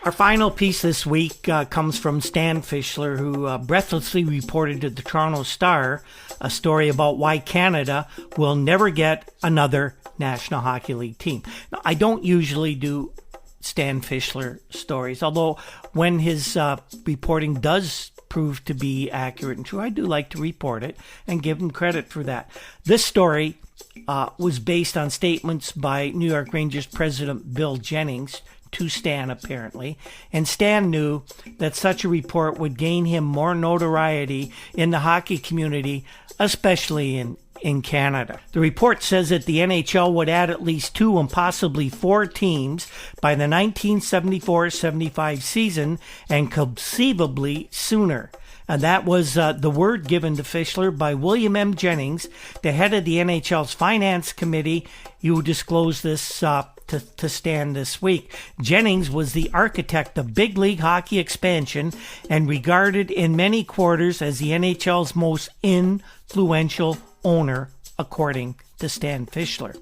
Our final piece this week comes from Stan Fischler, who breathlessly reported to the Toronto Star a story about why Canada will never get another National Hockey League team. Now, I don't usually do Stan Fischler stories, although when his reporting does prove to be accurate and true, I do like to report it and give him credit for that. This story was based on statements by New York Rangers president Bill Jennings to Stan, apparently, and Stan knew that such a report would gain him more notoriety in the hockey community, especially in Canada. The report says that the NHL would add at least 2 and possibly 4 teams by the 1974-75 season and conceivably sooner. And that was the word given to Fischler by William M. Jennings, the head of the NHL's Finance Committee. You disclosed this to Stan this week. Jennings was the architect of big league hockey expansion and regarded in many quarters as the NHL's most influential owner, according to Stan Fischler.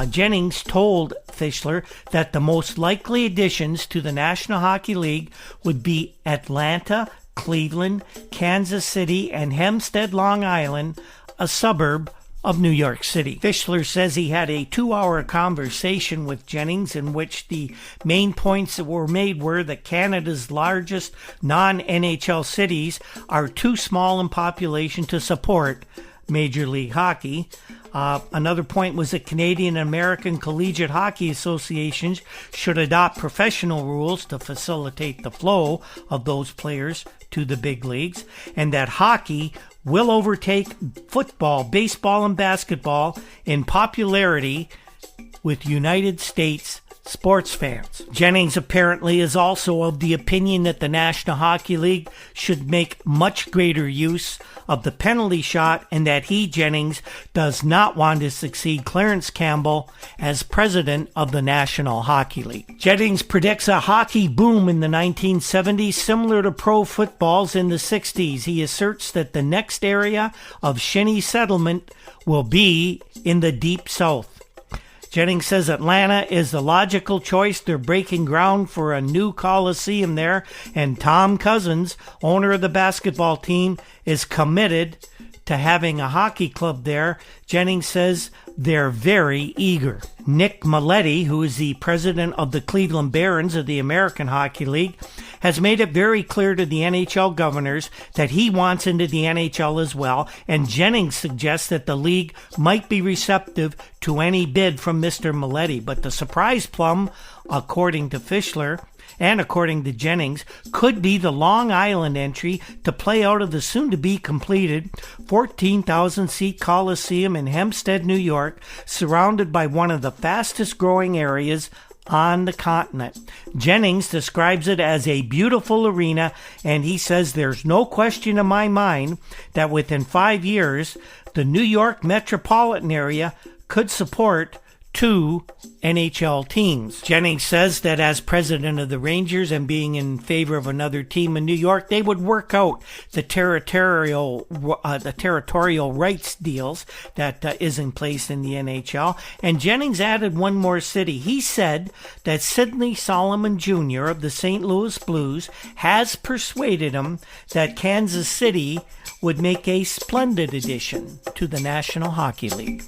Jennings told Fischler that the most likely additions to the National Hockey League would be Atlanta, Cleveland, Kansas City, and Hempstead, Long Island, a suburb of New York City. Fischler says he had a 2-hour conversation with Jennings in which the main points that were made were that Canada's largest non-NHL cities are too small in population to support Major League Hockey. Another point was that Canadian and American Collegiate Hockey Associations should adopt professional rules to facilitate the flow of those players to the big leagues, and that hockey will overtake football, baseball, and basketball in popularity with United States sports fans. Jennings apparently is also of the opinion that the National Hockey League should make much greater use of the penalty shot, and that he, Jennings, does not want to succeed Clarence Campbell as president of the National Hockey League. Jennings predicts a hockey boom in the 1970s, similar to pro footballs in the 60s. He asserts that the next area of shinny settlement will be in the Deep South. Jennings says Atlanta is the logical choice. They're breaking ground for a new coliseum there, and Tom Cousins, owner of the basketball team, is committed to having a hockey club there. Jennings says they're very eager. Nick Maletti, who is the president of the Cleveland Barons of the American Hockey League, has made it very clear to the NHL governors that he wants into the NHL as well, and Jennings suggests that the league might be receptive to any bid from Mr. Maletti. But the surprise plum, according to Fischler, and according to Jennings, could be the Long Island entry to play out of the soon-to-be completed 14,000-seat Coliseum in Hempstead, New York, surrounded by one of the fastest-growing areas on the continent. Jennings describes it as a beautiful arena, and he says there's no question in my mind that within 5 years, the New York metropolitan area could support 2 NHL teams. Jennings says that as president of the Rangers and being in favor of another team in New York, they would work out the territorial rights deals that is in place in the NHL. And Jennings added one more city. He said that Sidney Solomon Jr. of the St. Louis Blues has persuaded him that Kansas City would make a splendid addition to the National Hockey League.